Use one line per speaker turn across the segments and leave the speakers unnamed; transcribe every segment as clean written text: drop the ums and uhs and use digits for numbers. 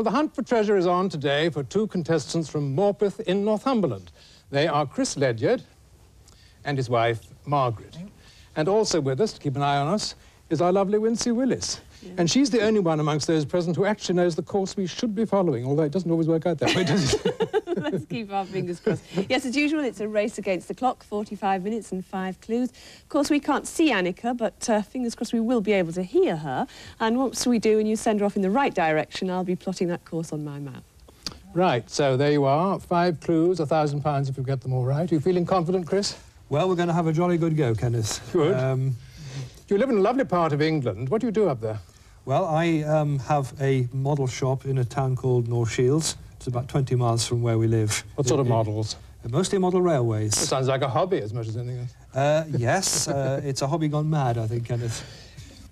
Well, the hunt for treasure is on today for two contestants from Morpeth in Northumberland. They are Chris Ledyard and his wife, Margaret. And also with us, to keep an eye on us, is our lovely Wincy Willis. Yeah. And she's the only one amongst those present who actually knows the course we should be following, although it doesn't always work out that way, does it?
Let's keep our fingers crossed. Yes, as usual, it's a race against the clock, 45 minutes and 5 clues. Of course, we can't see Anneka, but fingers crossed we will be able to hear her. And once we do and you send her off in the right direction, I'll be plotting that course on my map.
Right, so there you are. 5 clues, £1,000 if you get them all right. Are you feeling confident, Chris?
Well, we're going to have a jolly good go, Kenneth.
Good. You live in a lovely part of England. What do you do up there?
Well, I have a model shop in a town called North Shields. It's about 20 miles from where we live.
What sort of models?
Mostly model railways.
It sounds like a hobby as much as anything else.
Yes, it's a hobby gone mad, I think, Kenneth.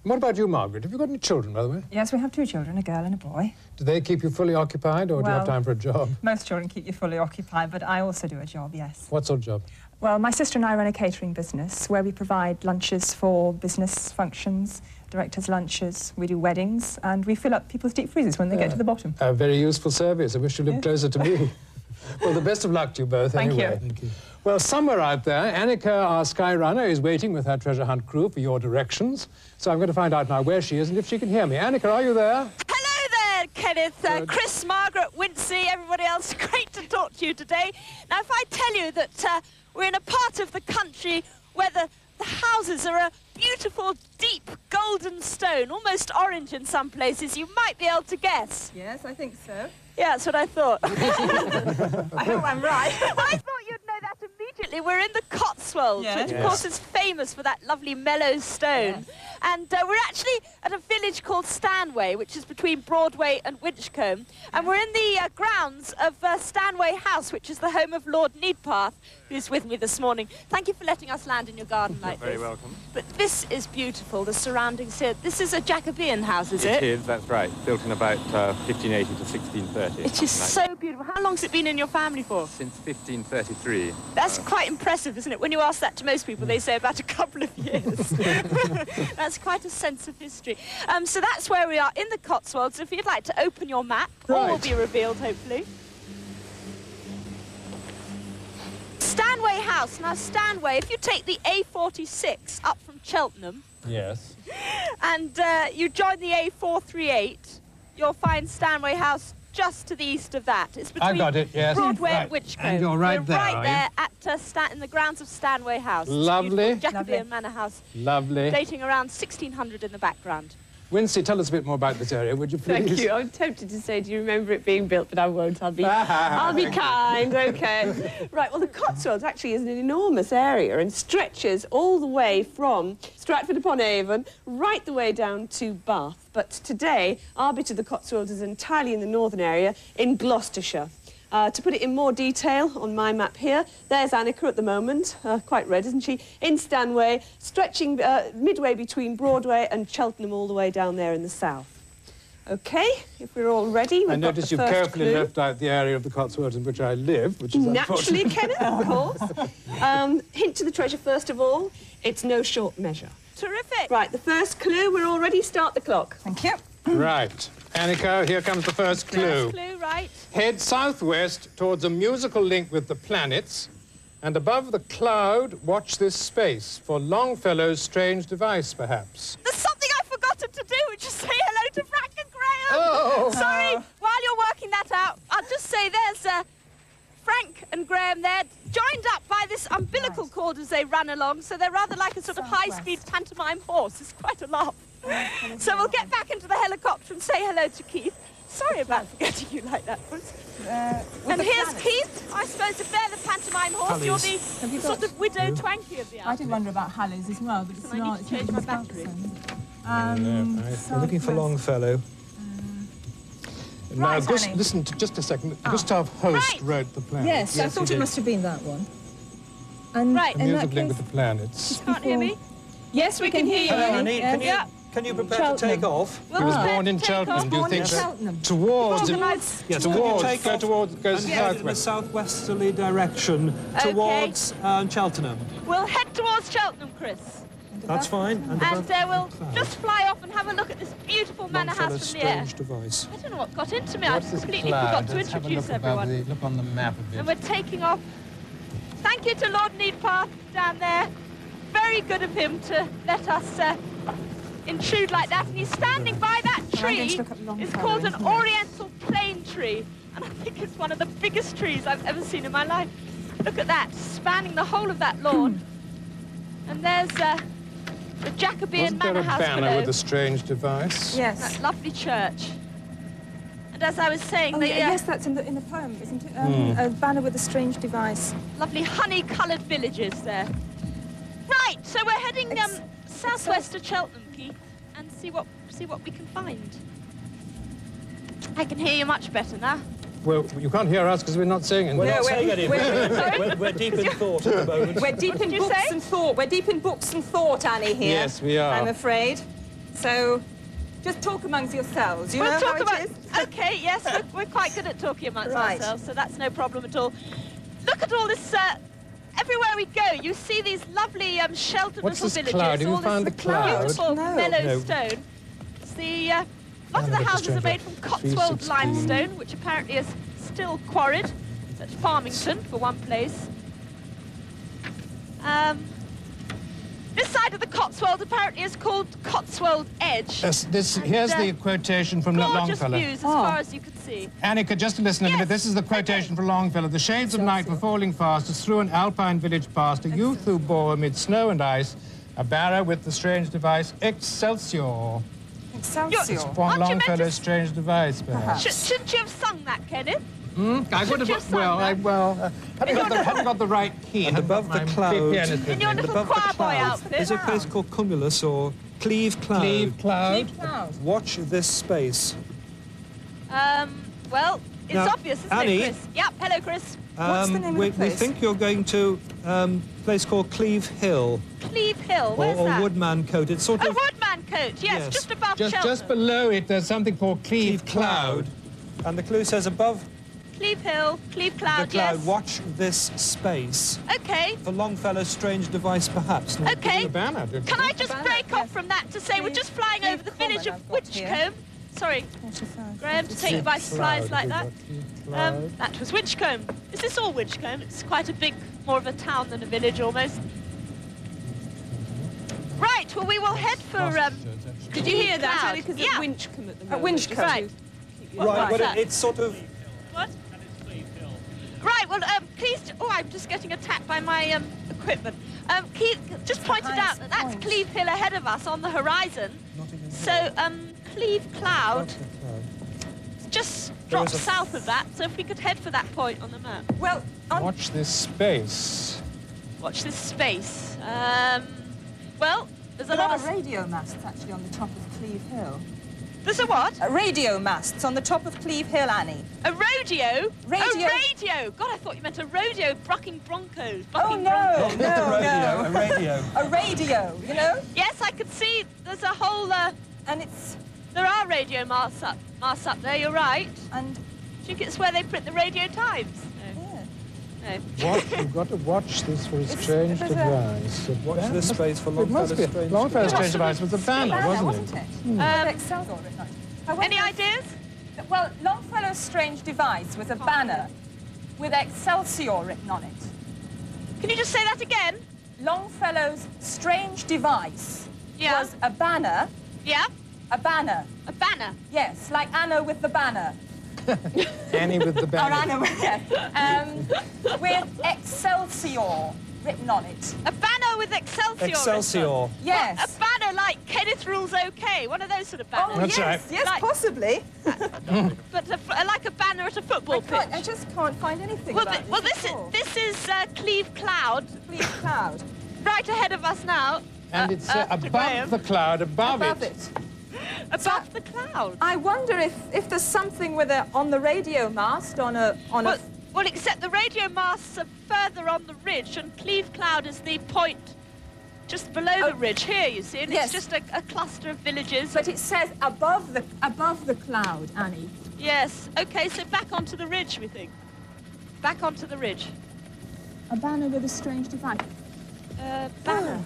And what about you, Margaret? Have you got any children, by the way?
Yes, we have 2 children, a girl and a boy.
Do they keep you fully occupied, or do you have time for a job?
Most children keep you fully occupied, but I also do a job, yes.
What sort of job?
Well, my sister and I run a catering business where we provide lunches for business functions, directors' lunches, we do weddings, and we fill up people's deep freezers when they get to the bottom.
A very useful service. I wish you lived closer to me. Well, the best of luck to you both, anyway.
Thank you.
Well, somewhere out there, Anneka, our Skyrunner, is waiting with her treasure hunt crew for your directions. So I'm going to find out now where she is and if she can hear me. Anneka, are you there?
Hello there, Kenneth, Chris, Margaret, Wincy, everybody else. Great to talk to you today. Now, if I tell you that we're in a part of the country where the houses are a beautiful, deep, golden stone, almost orange in some places, you might be able to guess.
Yes, I think so.
Yeah, that's what I thought.
I hope I'm right.
I thought you'd know that immediately. We're in the Cotswolds, which, of course, is famous for that lovely mellow stone. Yes. And we're actually at a village called Stanway, which is between Broadway and Winchcombe. And we're in the grounds of Stanway House, which is the home of Lord Needpath, who's with me this morning. Thank you for letting us land in your garden like this.
You're very welcome.
But this is beautiful, the surroundings here. This is a Jacobean house, is it?
It is, that's right. Built in about 1580 to 1630.
It is so beautiful. How long has it been in your family for?
Since 1533.
That's quite impressive, isn't it? When you ask that to most people, they say about a couple of years. That's quite a sense of history. So that's where we are, in the Cotswolds. If you'd like to open your map, all will be revealed, hopefully. Stanway House. Now, Stanway, if you take the A46 up from Cheltenham...
Yes.
...and you join the A438, you'll find Stanway House just to the east of that. It's between Broadway and Winchcombe.
And you're right there,
right there at in the grounds of Stanway House.
Lovely.
Jacobean Manor House.
Lovely.
Dating around 1600 in the background.
Wincy, tell us a bit more about this area, would you please?
Thank you. I'm tempted to say, do you remember it being built? But I won't. I'll be kind, OK. Right, well, the Cotswolds actually is an enormous area and stretches all the way from Stratford-upon-Avon right the way down to Bath. But today, our bit of the Cotswolds is entirely in the northern area in Gloucestershire. To put it in more detail on my map here, there's Anneka at the moment, quite red, isn't she, in Stanway, stretching midway between Broadway and Cheltenham all the way down there in the south. OK, if we're all ready,
I notice you've carefully left out the area of the Cotswolds in which I live, which is
naturally, Kenneth, of course. Hint to the treasure, first of all, it's no short measure.
Terrific.
Right, the first clue, we're all ready, start the clock.
Thank you.
Right. Anneka, here comes the first clue.
First clue, right.
Head southwest towards a musical link with the planets, and above the cloud, watch this space for Longfellow's strange device, perhaps.
There's something I've forgotten to do, which is say hello to Frank and Graham.
Oh!
Sorry, while you're working that out, I'll just say there's Frank and Graham there, joined up by this umbilical cord as they run along, so they're rather like a sort of high-speed pantomime horse. It's quite a laugh. So we'll get back into the helicopter and say hello to Keith. Sorry about forgetting you like that, Bruce. And here's Keith, I suppose, to bear the pantomime horse. You're the sort of widow Twanky of the outfit.
I did wonder about Hallies as well, but it's not.
I need to change my battery.
We're looking for Longfellow.
Now, listen to just a second. Gustav Holst wrote the planet.
Yes, I thought it must have been that one. And
right.
A musical link with the planets.
You can't hear me?
Yes, we can hear you.
Hello, honey. Can you prepare to take off?
He was born in Cheltenham. Do you think towards goes
head in a southwesterly direction towards Cheltenham.
We'll head towards Cheltenham, Chris.
That's fine.
And we'll just fly off and have a look at this beautiful manor house from the air.
Device.
I don't know what got into me. I
What's this
completely
cloud?
forgot to
Let's have a
introduce
look above
everyone.
look on the map a bit.
And we're taking off. Thank you to Lord Needpath down there. Very good of him to let us intrude like that. And he's standing by that tree. It's called an oriental plane tree. And I think it's one of the biggest trees I've ever seen in my life. Look at that, spanning the whole of that lawn. And there's the Jacobean manor house
banner
below.
with a strange device?
Yes.
That lovely church. And as I was saying,
Oh,
the
yes, that's in the poem, isn't it? A banner with a strange device.
lovely honey-coloured villages there. Right, so we're heading southwest of Cheltenham, Keith, and see what we can find. I can hear you much better now.
Well, you can't hear us because we're not singing.
We're not saying anything. We're deep in thought at the moment.
We're deep in books and thought. We're deep in books and thought, Annie, here.
Yes, we are.
I'm afraid. So, just talk amongst yourselves. You know
We'll
how
talk about.
it is?
Okay, yes, we're quite good at talking amongst
Right.
ourselves, so that's no problem at all. Look at all this. Everywhere we go, you see these lovely sheltered
What's
little
this
villages.
cloud? Have you
all
found
this
the cloud?
beautiful
No.
mellow
No.
stone. It's the lots of the
Look at the
houses are
stranger.
made from Cotswolds
316.
limestone, which apparently is still quarried at Farmington for one place. This side of the Cotswold apparently is called Cotswold Edge.
Yes,
And,
here's the quotation from
Gorgeous
Longfellow.
views as far as you can see.
Annika, just listen a minute. This is the quotation from Longfellow. The shades of night were falling fast as through an alpine village past a youth who bore amid snow and ice a barrow with the strange device Excelsior.
Excelsior.
It's
Aren't
from
you meant
Longfellow's
to-
strange device, perhaps.
Shouldn't you have sung that, Kenneth?
I would
you have
have.
sung
Well,
that?
hadn't got the right key.
And above the cloud,
In your little
above the
choir boy
cloud,
outfit.
there's a place called Cumulus or Cleve Cloud.
Cleve Cloud.
Cloud.
Watch this space.
Well, it's
Now,
obvious, isn't
Annie-
it, Chris? Yep, hello, Chris.
What's the name of the
we
place?
think you're going to a place called Cleve Hill
Cleve Hill,
or,
where's
or
that?
Woodman Coat. It's sort
Oh,
of
Woodman Coat, yes,
Yes.
just above
Just
Cheltenham.
below it, there's something called Cleve Cloud.
And the clue says above
Cleve Hill, Cleve
the
Cloud,
cloud,
yes.
watch this space.
Okay,
For Longfellow's strange device, perhaps. No?
okay.
The banner, didn't
Can
you?
I just
Banner,
break off
yes.
from that to say we're just flying
Cleve
over the
Common
village of
I've got here.
Winchcombe. Sorry, Graham, to take you by surprise like that. That was Winchcombe. Is this all Winchcombe? It's quite a big, more of a town than a village almost. Right, well, we will head for...
Did you hear that?
Cloud.
Only because
Yeah.
it's Winchcombe at the
At
moment.
Winchcombe.
Just
Right.
to-
Right, but
that?
it's sort of...
What? Right, well, please... Oh, I'm just getting attacked by my equipment. Keith just pointed out that that's
point.
Cleve Hill ahead of us on the horizon. So, Cleve Cloud just drops
is a-
south of that. So if we could head for that point on the map.
Well,
Watch this space.
Watch this space. Well, there's a
there
lot
are
of...
radio masts actually on the top of Cleve Hill.
There's a what?
Radio masts on the top of Cleve Hill, Annie.
A rodeo?
Radio.
A radio! God, I thought you meant a rodeo bucking broncos.
Oh,
Bucking
no,
broncos.
no, no.
A radio.
A radio, you know?
Yes, I could see there's a whole...
And it's...
there are radio masts up there, you're right.
And...
Do you think it's where they print the Radio Times?
Yeah.
No.
You've got to watch this for a strange
there's a-
device.
Watch this space for
It must
Longfellow's
be.
strange
Longfellow's
device.
strange device was a banner, wasn't it?
Excelsior at night. However,
Any ideas?
Well, Longfellow's strange device was a banner with Excelsior written on it.
Can you just say that again?
Longfellow's strange device
Yeah.
was a banner,
Yeah?
a banner.
A banner.
Yes, like Anna with the banner.
Annie with the
Or
banner.
Anna with, yeah. With Excelsior written on it.
A banner with Excelsior.
Excelsior.
written on.
Yes.
A banner like Kenneth Rules OK. One of those sort of banners.
Oh,
That's
yes,
right.
yes,
Like-
possibly.
But like a banner at a football pitch.
I just can't find anything
Well,
about
this
at all.
is Cleve Cloud,
Cleve Cloud.
right ahead of us now.
And it's
to
above
Graham.
the cloud, above it.
Above the cloud.
I wonder if there's something with on the radio mast on a
Well, except the radio masts are further on the ridge, and Cleve Cloud is the point just below the ridge here, you see, and
yes.
it's just a cluster of villages.
But it says above the cloud, Annie.
Yes, okay, so back onto the ridge, we think. Back onto the ridge.
A banner with a strange device.
Banner.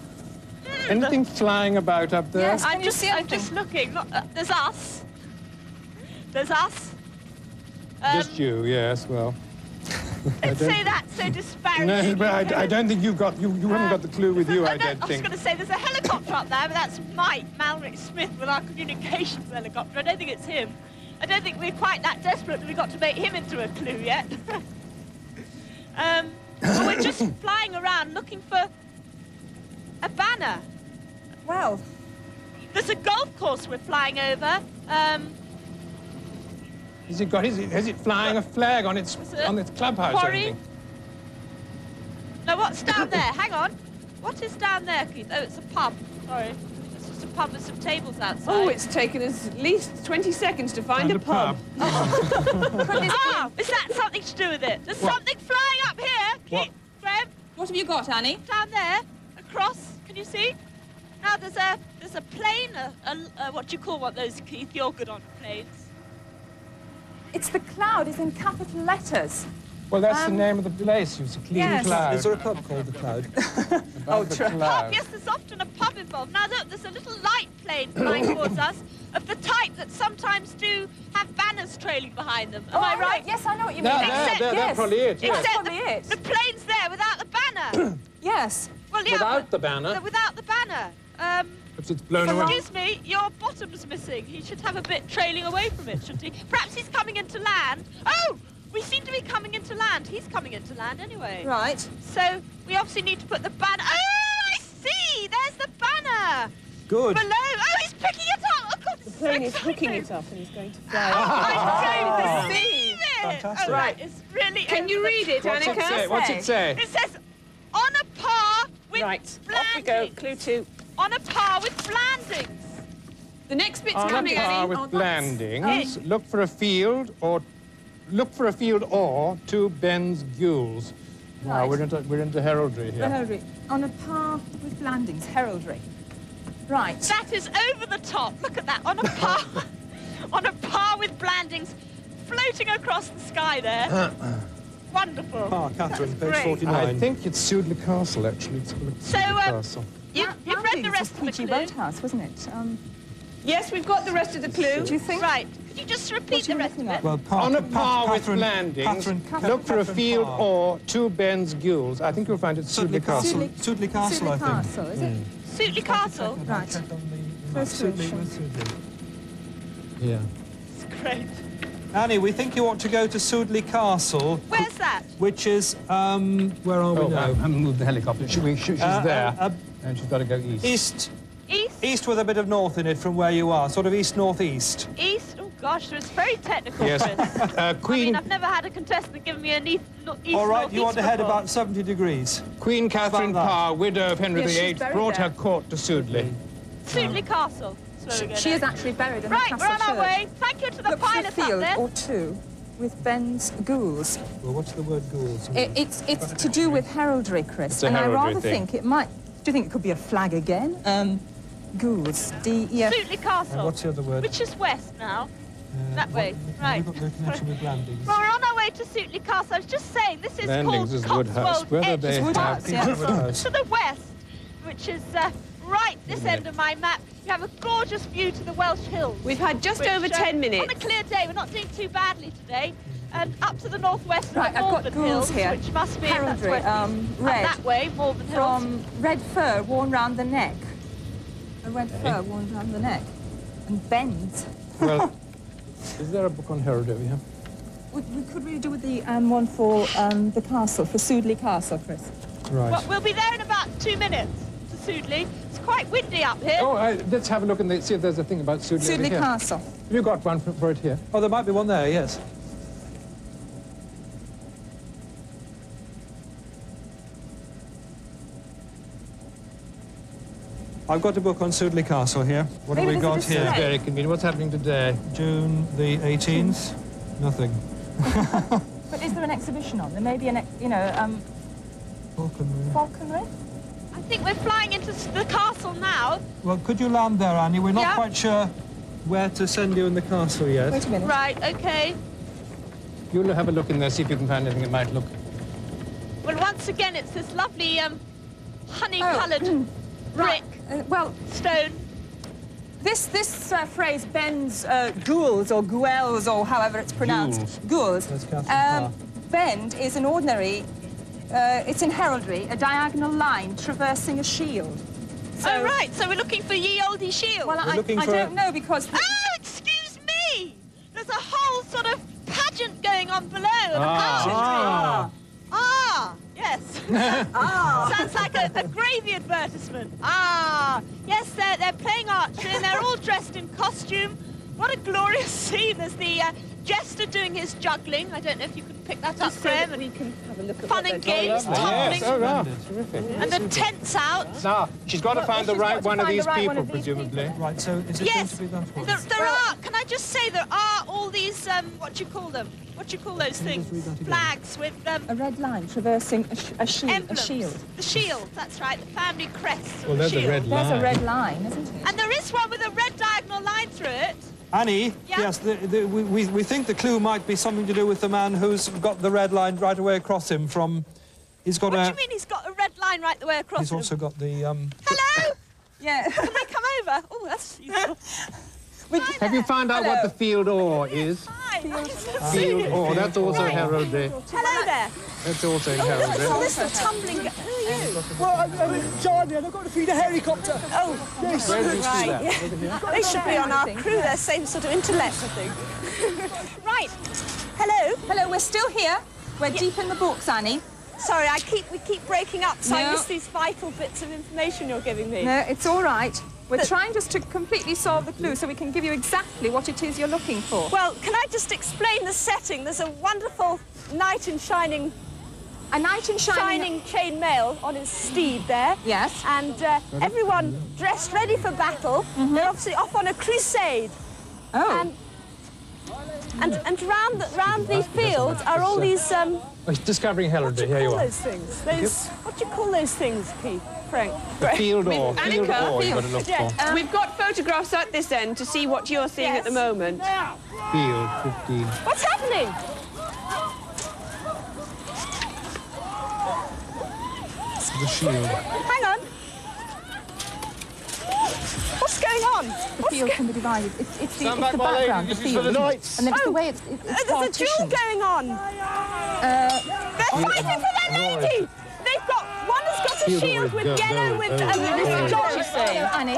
Anything flying about up there?
Yes.
I'm
Can you see
I'm just looking. Look, there's us. There's us.
Just you, yes, well.
Don't say that so disparagingly.
No, but I don't think you haven't got the clue with you, I don't
I was
think.
going to say there's a helicopter up there, but that's Mike Malrick Smith with our communications helicopter. I don't think it's him. I don't think we're quite that desperate that we got to make him into a clue yet. But we're just flying around looking for a banner.
Well,
There's a golf course we're flying over.
Has it flying a flag on its clubhouse or
Quarry?
anything?
No, what's down there? Hang on. What is down there, Keith? Oh, it's a pub. Sorry. It's just a pub with some tables outside.
Oh, it's taken us at least 20 seconds to find a pub.
Ah! Is that something to do with it? There's something flying up here.
What?
Keith, Graham,
what have you got, Annie?
down there, across. Can you see? Now there's a plane. What do you call one of those, Keith? You're good on planes.
It's the cloud. It's in capital letters.
Well, that's the name of the place. It's a clean
Yes.
cloud.
Is there a pub called The Cloud?
Above the
Pub,
cloud.
yes, there's often a pub involved. Now look, there's a little light plane flying towards us of the type that sometimes do have banners trailing behind them. Am I right?
Yes, I know what you mean.
That's
Yes.
probably it, yes.
Except
probably it.
the plane's there without the banner.
Yes.
Well, yeah,
Without
but-
the banner?
Without the banner.
Perhaps it's blown away.
Excuse me, your bottom's missing. He should have a bit trailing away from it, shouldn't he? Perhaps he's coming into land. Oh! We seem to be coming into land. He's coming into land anyway.
Right.
So we obviously need to put the banner. Oh, I see! There's the banner.
Good.
Below. Oh, he's picking it up. Oh, God,
The plane is hooking it up and he's going to fly.
I don't believe it.
Fantastic.
Oh, right. It's really.
Can you read it,
What's it say?
Anneka?
What's it say?
It says, on a par with
Right, off we go.
Blandings.
Clue 2.
On a par with Blandings.
The next bit's
On
coming,
a par
Annie.
with
Oh, that's-
Blandings, look for a field or two Ben's gules. Wow,
Right.
we're into heraldry here.
Heraldry. On a par with Blandings. Heraldry. Right.
That is over the top. Look at that. On a par. On a par with Blandings. Floating across the sky there. Wonderful.
Ah, Catherine, page
great.
49.
I think it's Sudeley Castle, actually. It's called
So,
Sudeley Castle.
You've read the
Blandings
rest
was
of the
PG
clue.
Boathouse, wasn't it?
Yes, we've got the rest of the clue.
Do you think?
Right. Could you just repeat
What are
the
you
rest of
looking
it?
at?
Well,
On a par with
Catherine-
Blandings,
Catherine-
look for a
Catherine
field
Parr.
or two Ben's gules. I think you'll find it's Sudeley
Sudeley
Castle.
Castle. Sudeley Castle, I
Sudeley
think.
Castle, is it?
Sudeley Castle.
Right.
Check on the
First
Sudeley,
direction.
where's Sudeley?
Yeah.
It's great.
Annie, we think you ought to go to Sudeley Castle,
Where's that?
which is, where are we
Oh, I
now?
haven't moved the helicopter. She's there, and she's got to go east.
East.
East?
East with a bit of north in it from where you are, sort of east-northeast.
East? Oh, gosh, so it's very technical,
Yes.
Chris. I
Queen
mean, I've never had a contestant give me an east
All right, you want to head
before.
about 70 degrees.
Queen Catherine
About that.
Parr, widow of Henry
Yes, she's
VIII,
buried
brought
there.
her court to Sudeley.
Sudeley Castle. That's where we're
She
going
is
now.
actually buried in
Right,
the
we're
castle
on our
church.
way. Thank you to the
Look for a
pilot up
field
there.
or two with Ben's gules.
Well, what's the word ghouls?
It's to do with heraldry, Chris.
It's a
and I
heraldry
rather
thing.
think it might. Do you think it could be a flag again? Gules. D-E-F.
Sudeley Castle.
What's the other word?
Which is west now. That way,
We've
right.
got no connection with Blandings.
Well, we're on our way to Sudeley Castle. I was just saying, this is
Blandings
called
is Woodhouse.
Cotswolds
Whether
Edge
they
Woodhouse, yeah.
Castle.
Woodhouse.
To the west, which is right this end of my map. You have a gorgeous view to the Welsh hills.
We've had just
which,
over 10 minutes.
On a clear day, we're not doing too badly today. And up to the northwest
Right,
of
I've got
Malvern
gules
Hills,
here.
which must be
Heraldry,
that's
red.
Up that way, Malvern Hills.
From red fur worn round the neck. A red fur worn round the neck. And Ben's.
Well, is there a book on heraldry here?
We could really do with the one for the castle, for Sudeley Castle, Chris.
Right.
Well, we'll be there in about 2 minutes to Sudeley. It's quite windy up here.
Oh, let's have a look and see if there's a thing about Sudeley over
Sudeley
here.
Castle.
Have you got one for it here?
Oh, there might be one there, yes. I've got a book on Sudeley Castle here. What have
Maybe
we
there's a
got
display.
here?
Very convenient. What's happening today?
June the 18th? Nothing.
But is there an exhibition on? There may be an,
Falconry.
falconry?
I think we're flying into the castle now.
Well, could you land there, Annie? We're not
Yeah.
quite sure where to send you in the castle yet.
Wait a minute.
Right, okay.
You'll have a look in there, see if you can find anything that might look.
Well, once again, it's this lovely honey-coloured brick,
well,
stone.
this phrase bends ghouls or guels or however it's pronounced. Ghouls. Bend is an ordinary. It's in heraldry, a diagonal line traversing a shield. So,
Oh, right, so we're looking for ye olde shield.
Well, I don't know because...
Oh, excuse me! There's a whole sort of pageant going on below. Ah, yes. Sounds like a gravy advertisement. Yes, they're playing archery and they're all dressed in costume. What a glorious scene. There's the jester doing his juggling. I don't know if you can pick that up, Graham.
We can have a look at
Fun and games, tumbling.
Yes, terrific.
And the tent's out.
Now, she's got to find the right one of these people, presumably.
Right, so is it going
Yes,
to be that one?
there are, can I just say, there are all these, what do you call them? What do you call those things? Flags with
A red line traversing a shield.
emblems.
A shield.
The shield, that's right, the family crest.
Well, there's
shield.
a red line.
There's a red line, isn't it?
And there is one with a red diagonal line through it.
Annie,
Yeah?
yes, we think the clue might be something to do with the man who's got the red line right away across him from... He's got
What do you mean he's got a red line right the way across
He's
him?
also got the...
Hello?
Yeah.
Can I come over? Oh, that's useful.
Have you found out what the field ore is?
Hi.
Field ore, that's also heraldry.
Hello there.
That's also heraldry.
Listen, tumbling. Who are you?
Well, I'm Johnny and I've got to feed a helicopter.
Oh,
Yes.
Where did you see
right.
that?
They should be on our crew. They're same sort of intellect, I think.
Right. Hello.
Hello, we're still here. We're deep in the books, Annie.
Sorry, we keep breaking up, so I
No.
miss these vital bits of information you're giving me.
No, it's all right. We're trying just to completely solve the clue so we can give you exactly what it is you're looking for.
Well, can I just explain the setting? There's a wonderful knight in shining
A knight in shining...
chain mail on his steed there.
Yes.
And everyone dressed ready for battle. They're obviously off on a crusade.
Oh.
And round these fields are all these
Oh, he's discovering
what do
heraldry.
you
Here you
call
are.
those things? Those what do you call those things, Keith? Frank?
The field ore. Field
Anneka,
ore you've got to look for.
We've got photographs at this end to see what you're seeing at the moment.
Field 15.
What's happening?
The shield.
Hang on. What's going on?
The field can be divided. It's the
Stand back, my lady,
background, the
this is for the
field.
knights.
And then it's the way it's
There's a duel
partitioned.
going on. They're fighting for their lady. They've got one has got a
Field
shield
always
with
goes,
yellow
goes,
with
goes,
this
goes.
dot.
She's saying, Annie.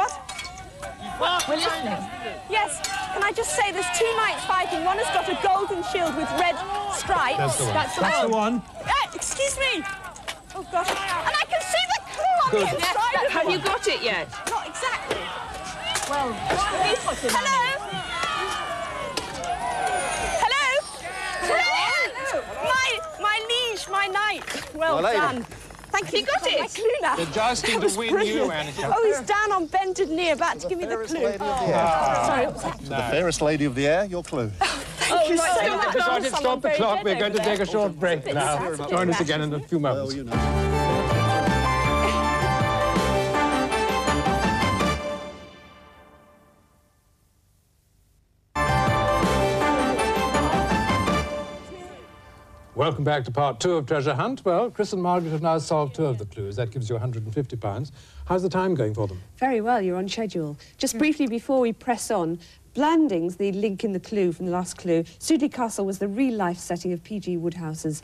What?
We're listening.
Yes. Can I just say there's two knights fighting. One has got a golden shield with red stripes.
That's the one.
That's
That's the one.
Excuse me. Oh gosh. And I can see the clue on the inside.
Have you
got it yet? Not exactly.
Well,
Hello. Hello. My liege, my knight. Well done. Thank you. Got it. My clue now.
They're jousting to win you, Anneka.
Oh, he's down on bended knee, about to give me the clue. Sorry, what was that?
The fairest lady of the air, your clue.
Thank you so much.
Decided to stop the
Very
clock.
good
We're going to
over
take a
there.
short break now.
sad.
Join us again in a few moments.
Well, you know.
Welcome back to part 2 of Treasure Hunt. Well, Chris and Margaret have now solved 2 of the clues. That gives you £150. How's the time going for them?
Very well, you're on schedule. Just briefly before we press on, Blandings, the link in the clue from the last clue, Sudeley Castle was the real-life setting of P.G. Woodhouse's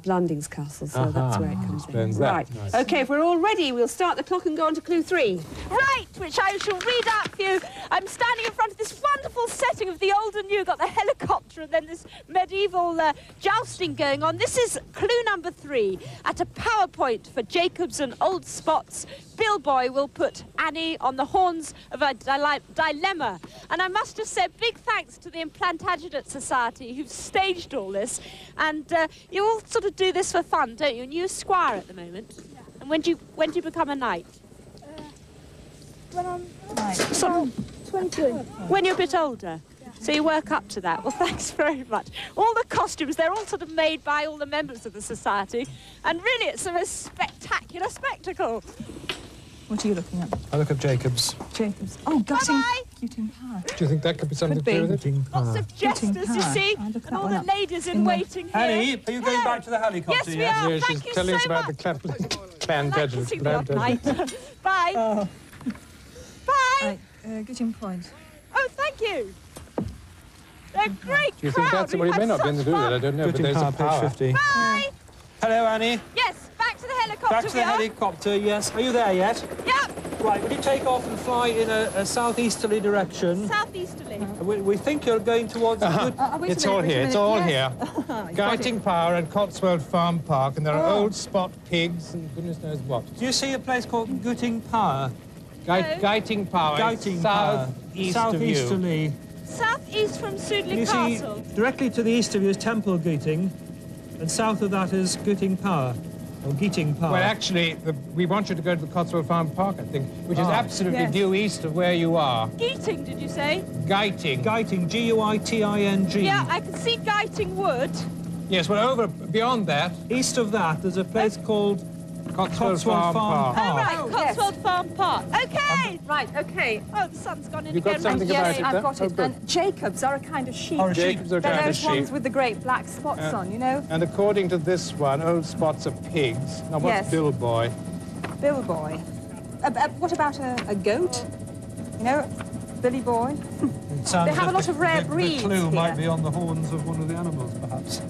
Blandings Castle, so that's where it comes in.
Explains that.
Right.
Nice.
OK, if we're all ready, we'll start the clock and go on to clue 3.
Right, which I shall read out for you. I'm standing in front of this wonderful setting of the old and new. Got the helicopter and then this medieval jousting going on. This is clue number 3. At a PowerPoint for Jacobs and Old Spots, Bill Boy will put Annie on the horns of a dilemma. And I must just say big thanks to the Implantagenet Society who've staged all this. And you all sort of do this for fun, don't you? And you're a squire at the moment. Yeah. And when do you become a knight?
When I'm
Sort of
20.
when you're a bit older. Yeah. So you work up to that. Well, thanks very much. All the costumes, they're all sort of made by all the members of the society. And really, it's the most spectacular spectacle.
what are you looking at?
I look at Jacobs.
Jacobs. Oh, gutting.
Bye-bye.
Gutting power.
Do you think that could be something
Could
to do with
be.
it?
Lots of jesters, you
power.
see,
I'll look
and
that
all
one
the
up.
ladies in
In the-
waiting here.
Annie, are you going
Hello.
back to the helicopter?
Yes, we are.
Yeah,
Thank
she's
you
telling
so
us about
much.
the
I'd like to see the odd night. Bye. Bye. Bye.
Right, Gutting Point.
Oh, thank you. They're great.
Do you think that's what he may not be able to do that? I don't know, but there's a power.
Page 50.
Bye.
Hello, Annie.
Yes, back to the helicopter.
Back to the helicopter, yes. Are you there yet?
Yep.
Right, will you take off and fly in a southeasterly direction?
Southeasterly.
We think you're going towards
It's all here, it's all here. Guiting Power and Cotswold Farm Park, and there are old spot pigs and goodness knows what.
Do you see a place called Gutting Power?
Guiting Power,
Guiting Power.
southeast of you.
Southeasterly.
Southeast from Sudley
You
Castle.
see, directly to the east of you is Temple Gutting, and south of that is Gutting Power, or Geating Power.
Well, actually, we want you to go to the Cotswold Farm Park, I think, which is absolutely due east of where you are.
Geating, did you say?
Guiting.
Guiting, G-U-I-T-I-N-G.
Yeah, I can see Guiting Wood.
Yes, well, beyond that...
East of that, there's a place called
Cotswold Farm Park.
Oh, right, Cotswold Farm Park. OK!
Right, OK.
Oh, the sun's gone in
You've got
again.
something about
Yes,
it
I've
there?
got it.
Oh, good.
And Jacobs are a kind of sheep.
Jacobs are a
They're
kind of
those ones
sheep.
with the great black spots on, you know?
And according to this one, old spots are pigs. Now, what's
Yes.
Bill Boy?
Bill Boy. What about a goat? You know, Billy Boy?
Sounds
They have a lot of rare breeds
The clue
here.
might be on the horns of one of the animals, perhaps.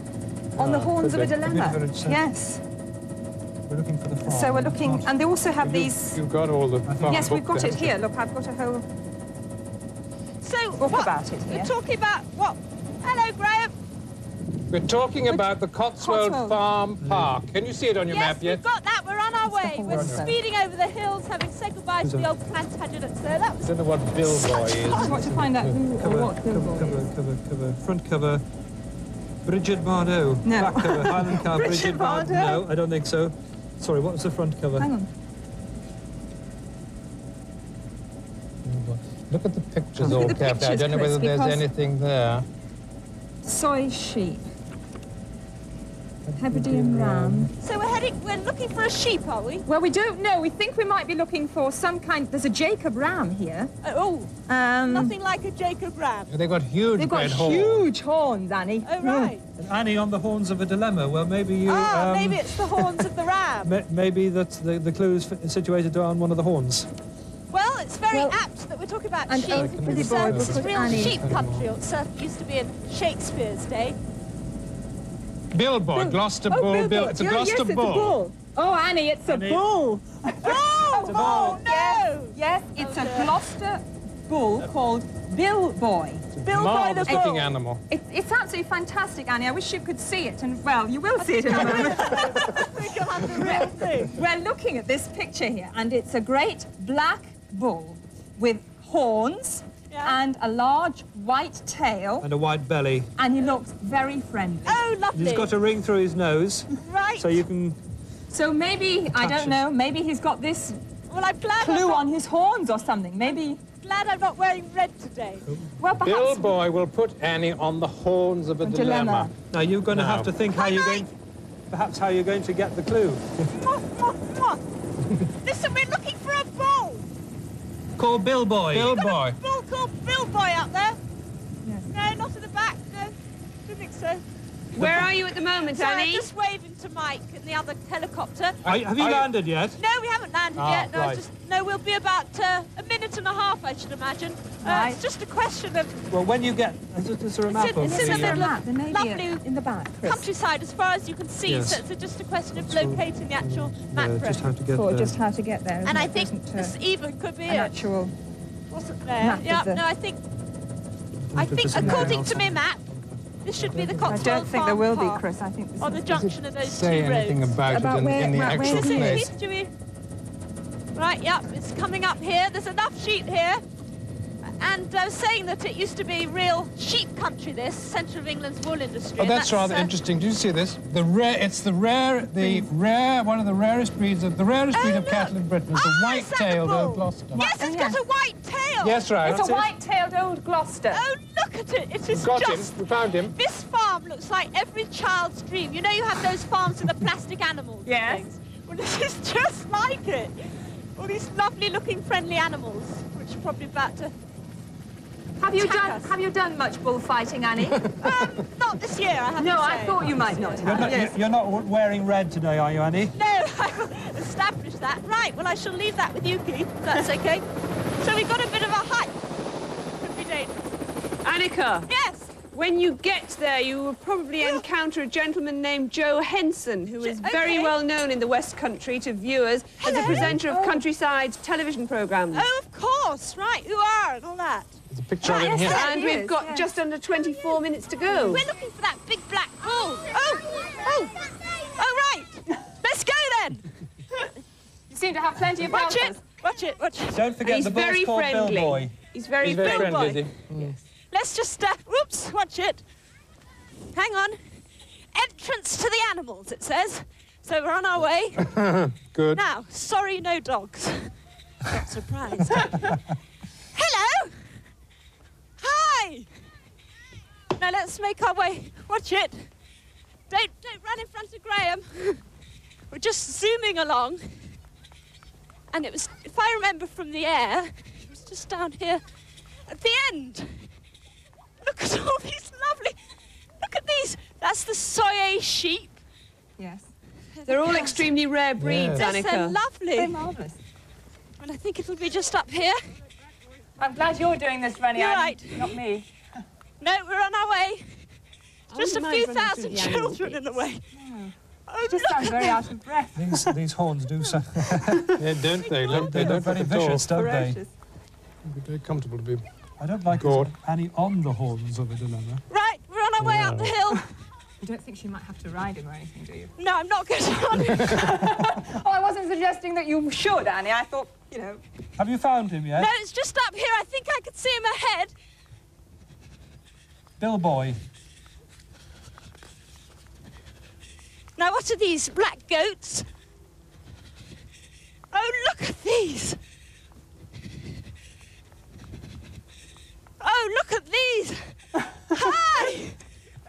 On the horns of a dilemma.
bit of a-
Yes.
We're looking for the farm.
So we're looking, and they also have these.
You've got all the farm
Yes, we've
book
got
there.
it here. Look, I've got a whole
So,
book about it
we're
here.
talking about what? Hello, Graham.
We're talking about the Cotswold
Cotswold.
Farm Park. Can you see it on your map
Yes,
yet?
we've got that. We're on our way. We're
horse.
speeding over the hills, having said goodbye to the old Plantagenets there. That
I
was
don't know what Bill Boy is.
I've got to find out who or what Bill Boy is.
Cover. Front cover. Bridget Bardot.
No.
Back cover. Highland Car.
Bridget Bardot?
No, I don't think so. Sorry, what was the front cover?
Hang on.
Look at the pictures
Look
all
at the
carefully. I
pictures,
don't know whether
Chris,
there's
because-
anything there.
Soy sheep. Hebridean ram.
so we're looking for a sheep, are we?
Well, we don't know. We think we might be looking for some kind. There's a Jacob ram here.
Oh, nothing like a Jacob ram.
They've got huge
They've got
red horns.
huge horns, Annie.
Oh, right.
And Annie on the horns of a dilemma. Well, maybe you...
Maybe it's the horns of the ram.
Maybe that's the clue is situated on one of the horns.
Well, it's very
Well,
apt that we're talking about
and
sheep.
Billy
It's,
Boy
this
was
is real
Annie.
sheep country. It certainly used to be in Shakespeare's day.
Bill Boy, Gloucester Bull. Bill. It's a Gloucester
yes,
Bull.
It's a bull. Oh, Annie, it's a bull.
Oh,
bull.
no!
Yes, it's a Gloucester bull called Bill Boy.
Bill Boy the
Marvellous looking
bull.
animal.
It's absolutely fantastic, Annie. I wish you could see it. And, well, you will see it in a moment.
I think you'll have the real thing.
We're looking at this picture here, and it's a great black bull with horns and a large white tail,
And a white belly.
and he looks very friendly.
Oh, lovely.
He's got a ring through his nose,
Right.
so you can...
So maybe, I don't know, maybe he's got this
Well, I'm glad
clue on his horns or something. Maybe,
glad I'm not wearing red today.
well, perhaps...
Bill Boy will put Annie on the horns of a dilemma.
Now, you're going to
No.
have to think how you're going... Perhaps how you're going to get the clue.
Mwah, mwah, mwah. Listen, we're looking for a bull.
Call Bill Boy.
Bill
Got
Boy.
a bull called Bill Boy up there.
Yes.
No, not at the back. No, don't think so.
Where are you at the moment,
So I'm
Annie?
just waving to Mike in the other helicopter.
Have you landed yet?
No, we haven't landed yet. No,
right.
we'll be about a minute and a half, I should imagine.
Right.
It's just a question of
Well, when you get... Is there a map
in-
of
it's in the
the...
middle of
There may be
lovely
in the back, Chris.
countryside as far as you can see.
Yes.
So it's just a question of locating the actual map road.
just how to get
For
there.
just how to get there.
And I
isn't
think
it? Isn't,
this even could be
an
it.
actual...
Wasn't there?
map of
Yeah,
the-
no, I think
there's anything
according
else
to my
on
map, this should be the
I
Cotswold
don't think there
Farm
will be,
Park
Chris. I think this
on the
is...
junction of those
Say
two
anything
roads.
about
About
it in the
where
actual
is it?
place.
Do we? Right, yep, it's coming up here. There's enough sheep here. And I was saying that it used to be real sheep country, this, centre of England's wool industry.
Oh,
and
that's rather interesting. Do you see this? It's the rare, one of the rarest breeds of breed of cattle in Britain is the white-tailed old Gloucester.
Yes, it's got a white tail.
Yes, right.
It's a white-tailed old Gloucester.
Oh, look at it. It is
Got
just...
him. We found him.
This farm looks like every child's dream. You know you have those farms with the plastic animals and
Yes.
things? Well, this is just like it. All these lovely-looking friendly animals, which are probably about to...
Have you
attack
done
us.
Have you done much bullfighting, Annie?
Not this year, I have
No,
to
I
say.
thought you might not have.
You're not wearing red today, are you, Annie?
No, I will establish that. Right, well, I shall leave that with you, Keith, if that's OK. So we've got a bit of a hike. Could be dangerous.
Annika.
Yes?
When you get there, you will probably encounter a gentleman named Joe Henson, who is very well known in the West Country to viewers as a presenter of countryside television programmes.
Oh, of course, right, who are and all that.
There's a picture of him here.
And we've got just under 24 minutes to go.
We're looking for that big black bull. Oh, right. Let's go then.
You seem to have plenty of belters.
Watch it.
Don't forget the boy's called Bill Boy.
He's very
friendly, is he?
Yes.
Let's just, whoops, watch it. Hang on. Entrance to the animals, it says. So we're on our way.
Good.
Now, sorry, no dogs. Not surprised. Hello. Hi. Now let's make our way. Watch it. Don't run in front of Graham. We're just zooming along. And it was, if I remember from the air, it was just down here at the end. Look at all these lovely... Look at these. That's the Soye sheep.
Yes.
They're all extremely rare breeds,
Yes.
Annika.
They're lovely.
They're marvellous.
And I think it'll be just up here.
I'm glad you're doing this, Rennie.
You're right.
Not me.
No, we're on our way. Just a
mind
few
running through
thousand
the animal
children in the way. Oh,
You just sound very out of breath.
These horns do sound...
Yeah, don't they? Look,
They look very vicious, don't they?
Ferocious.
It'd be very comfortable to be.
I don't like
God.
Annie on the horns of a dilemma.
Right, we're on our way up the hill.
You don't think she might have to ride him or anything, do you?
No, I'm not going to run.
Oh, I wasn't suggesting that you should, Annie. I thought, you know...
Have you found him yet?
No, it's just up here. I think I could see him ahead.
Bill Boy.
Now, what are these black goats? Oh, look at these. Oh, look at these. Hi.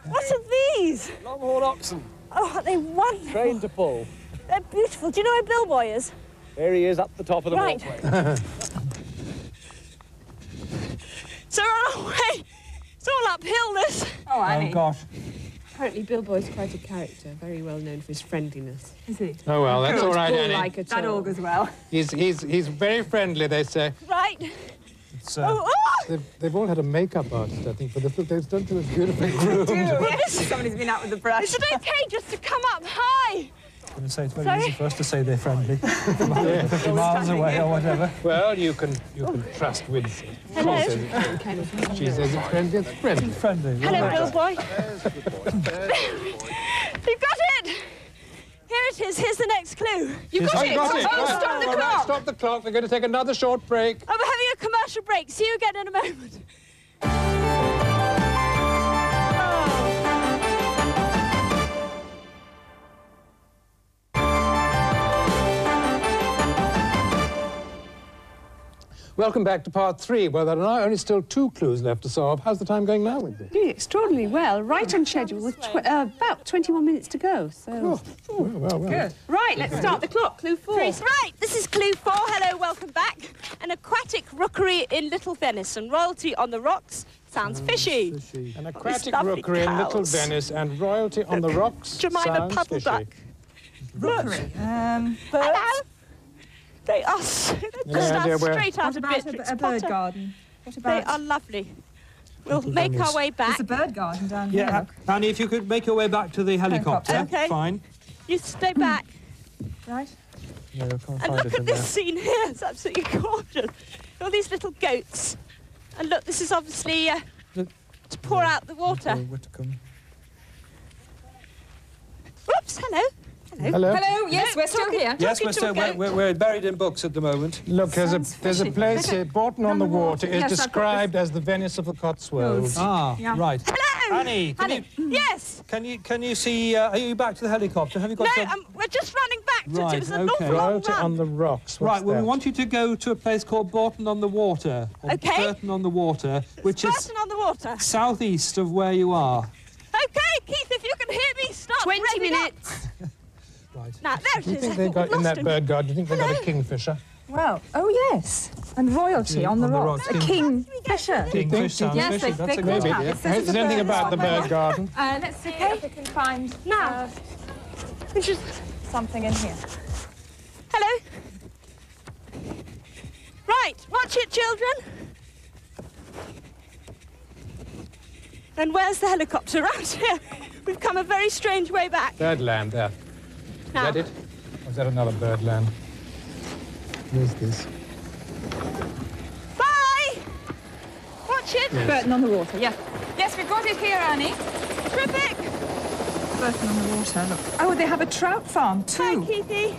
What are these?
Longhorn oxen,
Oh, are they wonderful?
trained to pull.
They're beautiful. Do you know where Bill Boy is?
There he is, up the top of the
Right.
walkway.
So we're on our way. It's all uphill, this.
Oh, Annie.
Oh, gosh.
Apparently Bill Boy's quite a character, very well known for his friendliness.
Is he?
Oh, well, that's all right, Annie.
Like at
That
all.
augurs well.
He's very friendly, they say.
Right.
It's,
Oh.
They've all had a makeup artist, I think, for this. Look, they've done to us beautifully groomed.
Somebody's been out with the brush.
Is it okay just to come up high?
I'm going to say it's very
Sorry?
easy for us to say they're friendly. 50 miles away or whatever.
Well, you can trust Winston.
Hello.
She says it's friendly, it's friendly.
Friendly.
Hello,
right.
Bill Boy. You've got it. Here it is. Here's the next clue.
You got it!
Oh,
Oh,
right.
stop the
All right,
clock!
stop the clock. We're going to take another short break.
Oh, we're having a commercial break. See you again in a moment.
Welcome back to part 3, where there are now only still 2 clues left to solve. How's the time going now, Wendy?
Doing extraordinarily well, right on schedule with about 21 minutes to go. So,
Well.
Good.
right, let's start the clock. Clue 4.
Right, this is clue 4. Hello, welcome back. An aquatic rookery in Little Venice and royalty on the rocks. Sounds fishy.
An aquatic
lovely
rookery in Little
cows.
Venice and royalty on the rocks.
Jemima
Sounds
Puddle
fishy.
Duck.
Rookery.
Hello. They are
idea where-
straight out
What
of
about
Beatrix
a bird
Potter.
garden? What
They
about...
are lovely. We'll make our way back.
There's a bird garden down here.
Yeah,
Look.
Annie, if you could make your way back to the helicopter.
Helicopter.
Okay.
Fine.
You stay back.
Right.
No, I can't
And
find
look
it
at
in
this
there.
scene here. It's absolutely gorgeous. All these little goats. And look, this is obviously to pour out the water.
Whitcomb.
Whoops, hello.
Hello.
Hello, yes, we're still here.
Yes,
Talking
we're
to
still
a goat.
we're buried in books at the moment.
Look, there's a
fishy.
place here, Bourton on the Water, is
Yes, I've got
described as the Venice of the Cotswolds.
Ah,
Yeah.
right.
Hello.
Annie,
Yes.
can you see? Are you back to the helicopter? Have you got?
No,
some-
we're just running back to it.
Right,
It was an
okay.
awful long
Royalty
run.
on the rocks. What's
Right, well,
that?
we want you to go to a place called Bourton on the Water. Or
Okay.
Burton on the Water, which is
Burton on the water.
southeast of where you are.
Okay, Keith, if you can hear me, start
20
revving up.
minutes.
Right.
Now, there it
Do you
is.
think
I
they
thought
got
we'd
in that
lost him.
bird garden? Do you think they got a
Hello.
kingfisher?
Well, oh yes. And royalty on the rocks. A kingfisher.
Kingfish sounds
Yes,
fishy.
they
That's a
call
good
it
idea.
that. It says
Is there anything
bird
about the
garden.
bird garden?
Let's see if we can find
Now.
something in here.
Right, watch it, children. And where's the helicopter? Right here. We've come a very strange way back.
Birdland, there.
Now.
Is that it? Or is that another birdland? Where's this?
Bye! Watch it.
Yes.
Burton on the water, yeah. Yes, we've got it here, Annie.
Terrific.
Burton on the water, look. Oh, they have a trout farm, too.
Hi, Keithy.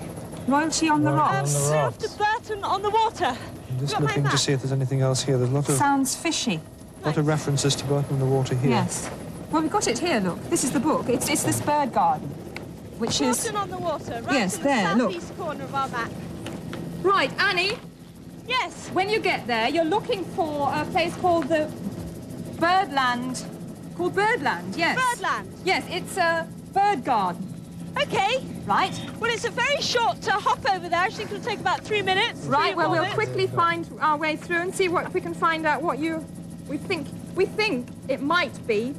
Royalty on the rocks.
On the
So
rocks.
after Burton on the water.
I'm just
Got my
looking to
map.
see if there's anything else here. There's a lot of,
Sounds fishy.
references to Burton on the Water here.
Yes. Well, we've got it here, look. This is the book. It's this bird garden, which is...
Burton on the water, right
Yes,
in
there,
the
look.
southeast corner of our map.
Right, Annie,
Yes.
when you get there, you're looking for a place called the Birdland. Called Birdland, yes.
Birdland.
Yes, it's a bird garden.
Okay.
Right.
Well, it's a very short hop over there. I think it'll take about 3 minutes.
Right, well, we'll
quick.
quickly find our way through and see what we can find out what you... We think it might be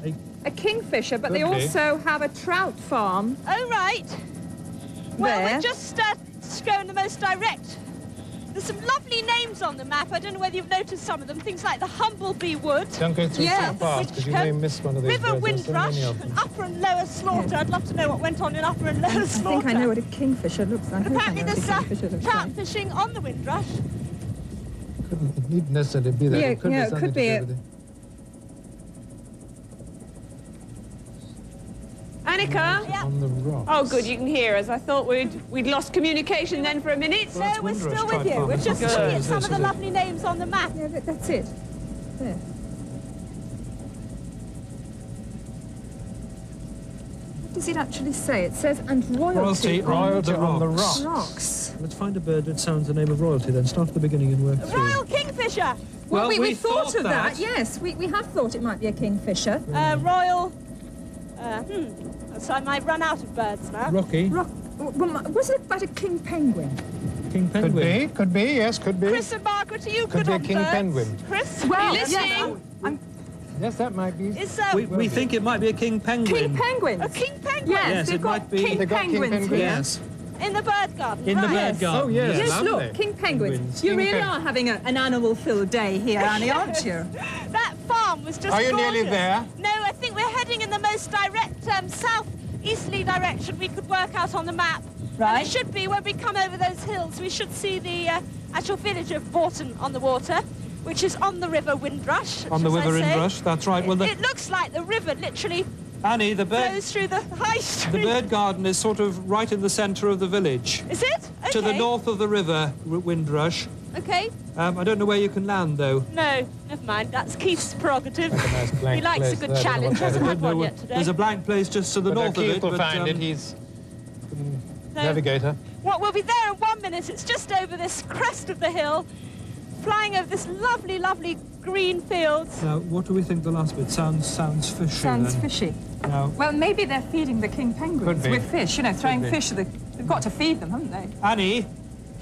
a kingfisher, but they
Could be.
also have a trout farm.
Oh, right. Well,
There.
we're just going the most direct. There's some lovely names on the map. I don't know whether you've noticed some of them. Things like the Humblebee Wood,
Don't go through
Yes.
too fast, because you may miss one of these
River
birds. There's so many
Windrush,
of them.
and Upper and Lower Slaughter. I'd love to know what went on in Upper and Lower
I
Slaughter.
think I know what a kingfisher looks like.
And apparently
I know
there's
what a kingfisher looks
trout
like.
fishing on the Windrush.
It needn't necessarily be that.
Yeah,
It could
yeah,
be
it
something
could be
to
a-
do with it.
Annika?
Yeah.
On the rocks.
Oh, good, you can hear us. I thought we'd lost communication then for a minute.
Well, that's
No, we're
Windrush
still
Trout
with you.
Farm.
We're
It's
just
not the
looking
same
at
as
some
this,
of the
is it?
lovely names on the map.
Yeah, that's it. There. What does it actually say? It says, and royalty,
Royalty on the
rocks.
rocks.
Let's find a bird that sounds the name of royalty, then start at the beginning and work through.
Royal Kingfisher.
Well,
Well,
we
we
thought
thought
of that,
that.
yes. We have thought it might be a kingfisher.
Royal... So I might run out of birds now.
Rocky,
Was it about a king penguin?
king penguin.
Could be, yes, could be.
Chris and Margaret, are you
Could
good
be a
on
king
birds?
penguin.
Chris,
Well,
are you listening?
yes,
Yes, that might be.
Is
We think it might be a king penguin.
king penguins.
a king penguin
Yes,
Yes,
they've
it
got
might be-
king
They've got king
penguins
penguins.
here.
Yes,
in the bird garden,
in the
right.
bird garden.
Oh, yes.
Yes,
Lovely.
look, king penguins.
Penguins.
You
King
really
pen-
are having an animal-filled day here, Annie, aren't you?
That farm was just
Are you
gorgeous.
nearly there?
No, I think we're heading in the most direct south-easterly direction we could work out on the map. And
Right.
it should be when we come over those hills, we should see the actual village of Bourton on the Water, which is on the River Windrush.
On the
as I
River
say.
Windrush, that's right. Well,
It looks like the river literally
Annie, the
flows through the high street.
bird garden is sort of right in the centre of the village.
Is it? Okay.
To the north of the river, Windrush.
Okay.
I don't know where you can land, though.
No, never mind. That's Keith's prerogative.
Like a nice blank
He likes a
place
good
there. I don't know
challenge.
what that
Hasn't
is.
had one yet today.
There's a blank place just to the
But
north of
Keith
it.
will
but,
find it. He's
So-
navigator.
Well, we'll be there in 1 minute. It's just over this crest of the hill, flying over this lovely, lovely green fields.
Now, what do we think the last bit? Sounds fishy.
Sounds
then.
fishy.
Now,
Well, maybe they're feeding the king penguins
Could be.
with fish, you know, throwing
be.
fish. They've got to feed them, haven't they?
Annie,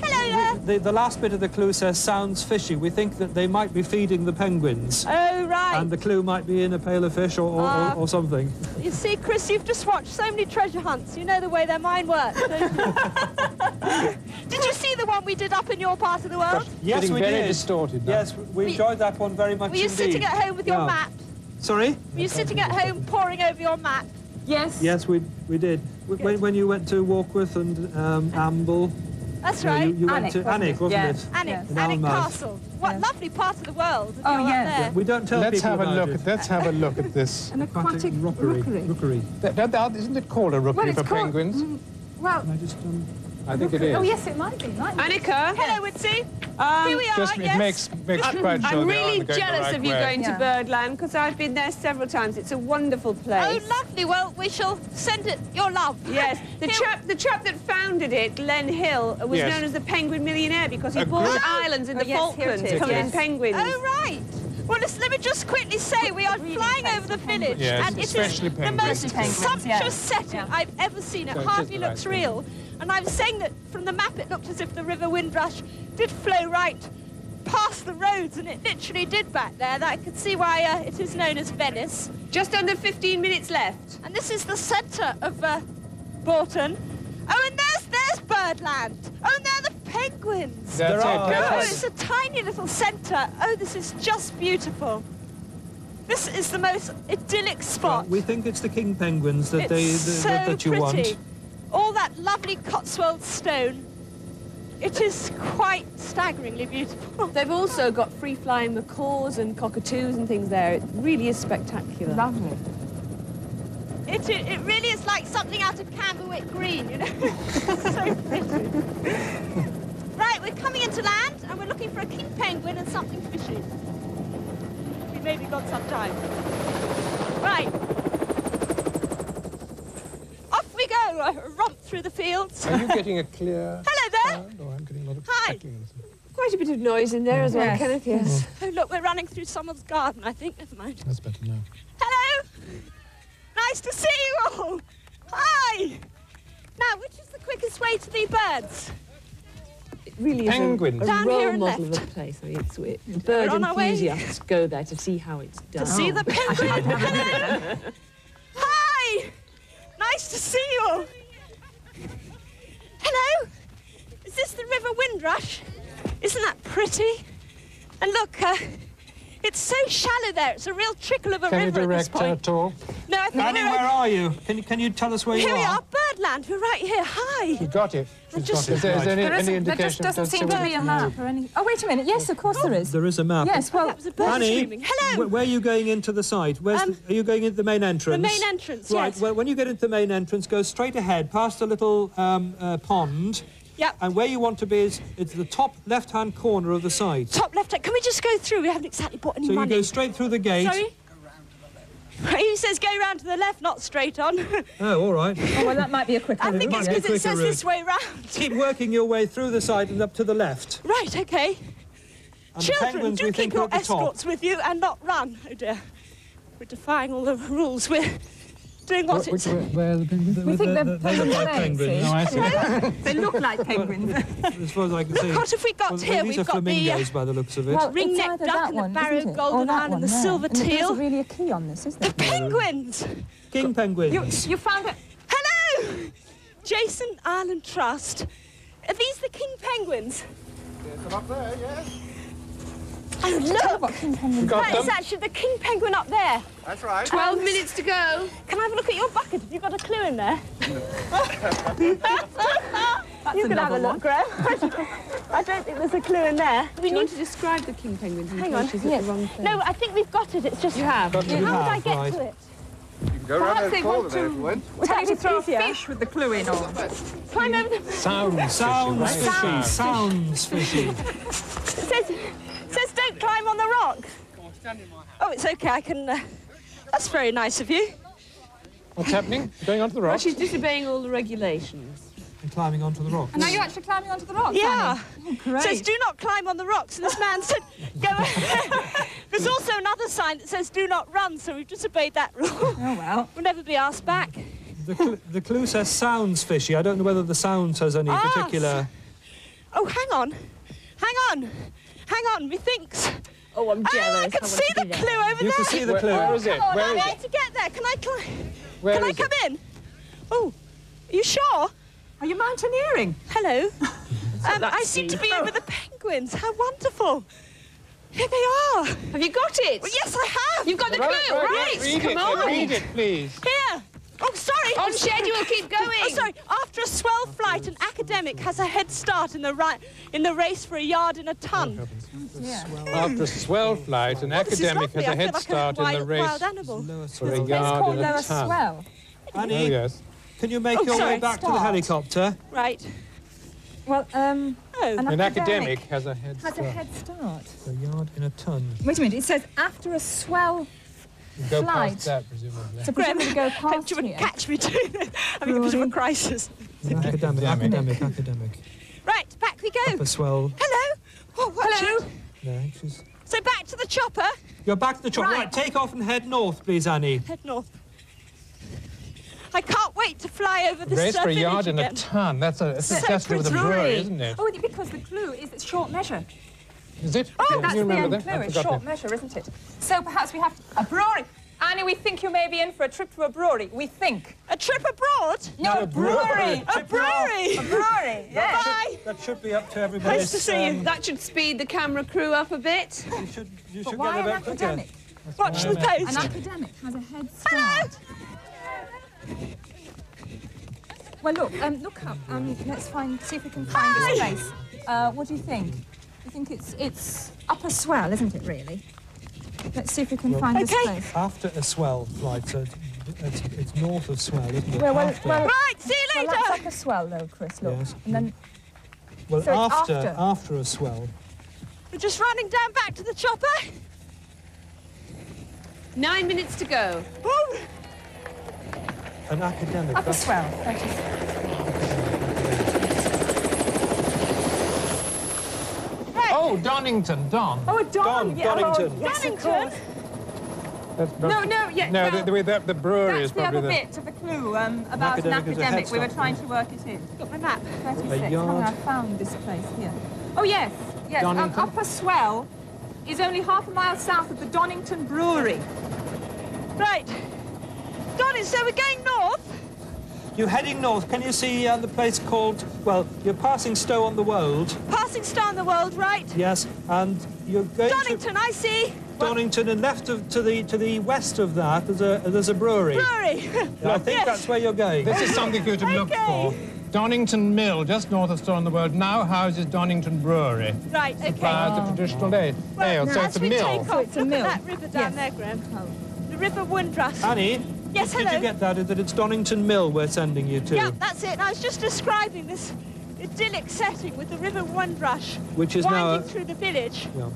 Hello there.
the last bit of the clue says sounds fishy. We think that they might be feeding the penguins.
Oh, right.
And the clue might be in a pail of fish or something.
You see, Chris, you've just watched so many treasure hunts. You know the way their mind works, don't you? Did you see the one we did up in your part of the world?
Yes,
Getting
we
very
did.
distorted now.
Yes, we enjoyed that one very much
Were you
indeed.
sitting at home with your
Yeah.
map?
Sorry?
Were you sitting at home poring over your map?
Yes.
Yes, we did. When you went to Warkworth and Amble,
That's
no,
right.
you went
Alnwick,
to
wasn't
Alnwick,
it?
wasn't
Yeah.
it?
Alnwick,
In
Alnwick
Alnmouth.
Castle. What
Yeah.
lovely part of the world. if
Oh,
you're up
yeah.
there.
We don't tell
Let's
people
have a
about
look.
it.
Let's have a look at this.
An aquatic
rookery.
rookery.
Isn't it called a rookery
Well, it's
for
called...
penguins?
Well,
Can I just,
I think it is.
oh, yes, it might be, mightn't it?
Annika?
Hello, Woodsy. Here we are,
Just,
yes.
It makes quite sure
I'm
they are
really
going the
jealous
right
of you
way.
going to
Yeah.
Birdland because I've been there several times. It's a wonderful place.
Oh, lovely. Well, we shall send it your love.
Yes, the chap that founded it, Glenn Hill, was
Yes.
known as the Penguin Millionaire because he
A
bought
great-
islands in
Oh,
the
yes, here it
Falklands
is,
covered in
yes.
penguins.
Oh, right. Well, listen, let me just quickly say we are flying over the village,
Yes,
and it is
especially
the
penguins.
most
Penguins,
sumptuous
yeah.
setting I've ever seen. It
So it is
hardly
the
looks
right thing.
real. And I was saying that from the map it looked as if the River Windrush did flow right past the roads, and it literally did back there. That I could see why it is known as Venice.
Just under 15 minutes left.
And this is the centre of Bourton. Oh, and there's Birdland. Oh, and there are the penguins.
That's it.
Oh, it's a tiny little centre. Oh, this is just beautiful. This is the most idyllic spot.
We think it's the king penguins that
It's
you want.
pretty. All that lovely Cotswolds stone. It is quite staggeringly beautiful.
They've also got free-flying macaws and cockatoos and things there. It really is spectacular.
Lovely.
It really is like something out of Camberwick Green, you know? So pretty. Right, we're coming into land and we're looking for a king penguin and something fishy. We maybe got some time. Right. Off we go, a romp through the fields.
Are you getting a clear...
Hello there.
No, I'm getting a lot of
Hi.
crackling.
Quite a bit of noise in there as well,
Yes.
Kenneth, yes.
Oh, look, we're running through someone's garden, I think. Never mind.
That's better now.
Hello. Nice to see you all. Hi. Now, which is the quickest way to the birds?
It really is
Penguins.
a
Down
role
here and
model of
left.
a place. I mean, the bird
on our way.
enthusiasts go there to see how it's done.
To see the penguin. Hello. Hi. Nice to see you all. Hello. Is this the River Windrush? Isn't that pretty? And look, it's so shallow there. It's a real trickle of a
Can you
river at this
direct
point.
at all?
No, I think
Annie,
we're
where are you? Can you tell us where you
Here we
are?
are, Birdland. We're right here. Hi.
You got it. She's
just-
got it. Is there any
There
indication?
just doesn't
Does
seem
say
to
whether-
be a map or any... Oh, wait a minute. Yes, of course there is.
There is a map.
Yes, well...
That was a bird
Annie,
screaming. Hello.
where are you going into the site? Are you going into the main entrance?
The main entrance,
Right,
yes.
well, when you get into the main entrance, go straight ahead, past a little pond,
Yep.
and where you want to be is it's the top left-hand corner of the site.
Top left. Can we just go through? We haven't exactly bought any
So you
money.
go straight through the gate.
Sorry? He says go round to the left, not straight on.
Oh, all right.
Oh, well, that might be a quicker
I
route.
think it's
might be a
because it
quicker
says this way round.
Keep working your way through the site and up to the left.
Right, okay.
And the
Children,
penguins,
do
we
keep
think, are
your
at the top.
escorts with you and not run. Oh dear. We're defying all the rules. We're doing what it's...
Where are the penguins?
We think they're
They look like penguins.
No, I see.
They look like penguins.
As far as I can see.
What have we got
Well,
here?
these
We've
are
got the
flamingos by the looks of it.
Well, it's
ringneck
either
duck
that
and the
one,
barrow
isn't it?
golden
Or that
eye and
one
the
there.
silver
And there
teal.
isn't really a key on this, is there?
The penguins!
King penguins.
You found it...
Hello! Jason Island Trust. Are these the king penguins?
Yes, up there, yes.
Oh, look!
Got
That is
them?
actually the king penguin up there.
That's right.
12 minutes to go.
Can I have a look at your bucket? Have you got a clue in there? You can have a look, Graham. I don't think there's a clue in there.
We need to describe the king penguins in
Hang
case
on.
she's at the wrong thing.
No, I think we've got it. It's just...
You have?
How would I get
right.
to it?
You can go round
Perhaps they
that corner
want
there
to-
if you want.
Tell you to throw a
easier.
fish with the clue in, or...
Climb over the...
Sounds fishy. Sounds fishy.
It says don't climb on the rocks. Oh, it's okay. I can... That's very nice of you.
What's happening? Going onto the
Well,
rocks?
she's disobeying all the regulations.
And climbing onto the rocks.
And now you're actually climbing onto the rocks,
Yeah.
Annie? Oh, great.
It says do not climb on the rocks. And this man said go ahead. There's also another sign that says do not run, so we've disobeyed that rule.
Oh, well.
We'll never be asked back.
The clue says sounds fishy. I don't know whether the sounds has any particular...
Oh, hang on. Hang on. Hang on. Methinks...
Oh, I'm jealous.
Oh, I can see the clue over
You
there.
can see the clue.
Where is it?
Come on,
Where
I'm
is
here
it?
to get there. Can I climb?
Where
Can I
is
come
it?
in? Oh, are you sure?
Are you mountaineering?
Hello.
that
I seem to
scene.
be over the penguins. How wonderful. Here they are.
Have you got it?
Well, yes, I have.
You've got the clue, right?
Read
Come
it.
on.
Read it, please.
Here. Oh, sorry.
On schedule, keep going.
Oh, sorry. After a swell flight, an academic has a head start in the race for a yard in a ton.
After a swell flight, an
This is
academic
lovely.
has
I
a
feel
head
like
start in the
wild
race
animal.
for a
It's
yard
called
in a
Lower
ton.
Swell.
Oh,
Annie,
yes.
can you make
Oh,
your way
sorry,
back to the
start.
helicopter?
Right.
Well,
Oh.
An academic has a head
has a
start.
head start.
A yard in a ton.
Wait a minute, it says after a swell...
You go
flight.
past that, presumably.
So presumably go
Hope
past
you wouldn't
here.
catch me doing it. Having a bit of a crisis.
Academic.
Right, back we go.
Up a swell.
Hello. Oh, watch it.
No, she's...
So back to the chopper.
You're back to the chopper.
Right.
Right, take off and head north, please, Annie.
Head north. I can't wait to fly over this
Race for a
village
yard in a
again.
ton. That's
So
just with a
pretty.
brewery, isn't it?
Oh, because the clue is it's short measure.
Is it?
Oh,
Can
that's
you
the
remember
end
that?
clue.
I've
It's
forgotten
short
it.
measure, isn't it? So perhaps we have a brewery. Annie, we think you may be in for a trip to a brewery. We think.
A trip abroad?
No, a brewery.
A brewery?
A brewery, yes.
Bye.
That should be up to everybody.
Nice to see you. That should speed the camera crew up a bit.
You should
But
get
why
a
an
bit quicker.
academic?
Watch the post.
An academic has a head start. Well, look up. Let's see if we can find this place. What do you think? I think it's upper swell, isn't it, really? Let's see if we can find this place.
After a swell, right, so it's north of swell, isn't it?
Well,
Right, see you
well,
later.
that's upper swell, though, Chris, look.
Yes.
And then,
Well,
so it's
after a swell.
We're just running down back to the chopper.
9 minutes to go.
Woo.
An academic.
upper swell. That is.
Oh, Donington, Don.
Oh, Don. Yeah,
Donington.
Oh, yes, of
Donington?
course.
That's
No, yeah.
No,
well,
the brewery is
that's the
probably
other
the...
bit of a clue about an
academic is a head
academic. We were
start.
trying to work it in.
Got my map.
36.
yard.
I found this place here. Oh, yes.
Donington.
Upper Swell is only half a mile south of the Donington Brewery.
Right. Donny, so we're going north?
You're heading north. Can you see the place called, well, you're passing Stow-on-the-Wold.
Passing Star in the World, right?
Yes, and you're going
Donington, I see.
to Donington, and left to the west of that, there's a brewery.
Brewery.
And I think that's where you're going.
This is something for you to look for. Donington Mill, just north of Stow-on-the-Wold, now houses Donington Brewery.
Right, okay.
Supplies of traditional ale.
Well,
So it's
as
a
we
mill.
take off,
it's a
look
mill.
at that river down there, Graham. The River Windrush.
Annie,
Yes,
did
hello.
you get that? That it's Donington Mill we're sending you to?
Yeah, that's it. And I was just describing this idyllic setting with the River Windrush
Which is
winding
now
through the village.
Yeah.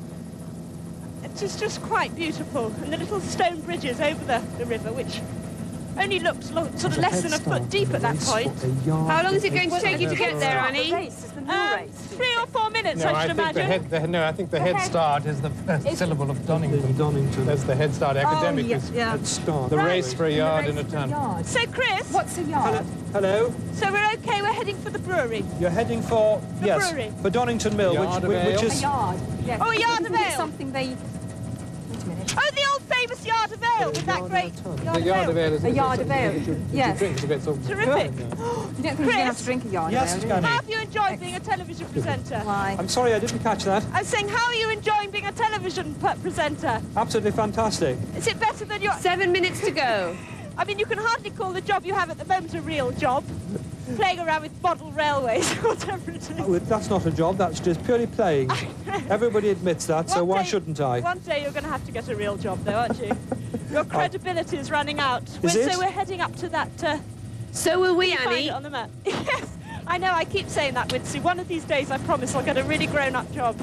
It's just quite beautiful. And the little stone bridges over the river, which only looked sort of less than a foot deep at that point.
How long is it going to take you to get there, Annie?
The race is the mill race.
3 or 4 minutes,
No,
I should imagine.
I think the head start is the first syllable of Donington.
Donington.
That's the head start. Academic is
Let's start.
the race for a yard in a
Race for
ton.
yard.
So, Chris,
What's a yard?
Hello?
so we're okay, we're heading for the brewery.
You're heading for,
The
yes,
brewery.
for Donington Mill,
Yard of
which
ale.
A
is...
yard. Yes.
Oh, a yard of ale.
Something they... Wait a minute.
Oh, the old famous yard of ale with that great
The yard of ale is
A yard of ale. Yes.
Drink, a bit sort of
Terrific.
You don't think you're going to have to drink a yard
Yes,
of ale, do
Annie.
How have you enjoyed being a television presenter?
you? Why?
I'm sorry, I didn't catch that.
I was saying, how are you enjoying being a television presenter?
Absolutely fantastic.
Is it better than your...
7 minutes to go.
I mean, you can hardly call the job you have at the moment a real job. Playing around with model railways, whatever it is.
Oh, that's not a job, that's just purely playing. Everybody admits that, so
One
why
day-
shouldn't I?
One day you're going to have to get a real job, though, aren't you? Your credibility is running out.
Is it?
So we're heading up to that...
So will we,
find
Annie.
it on the map. Yes, I know, I keep saying that, Wincy. One of these days, I promise, I'll get a really grown-up job.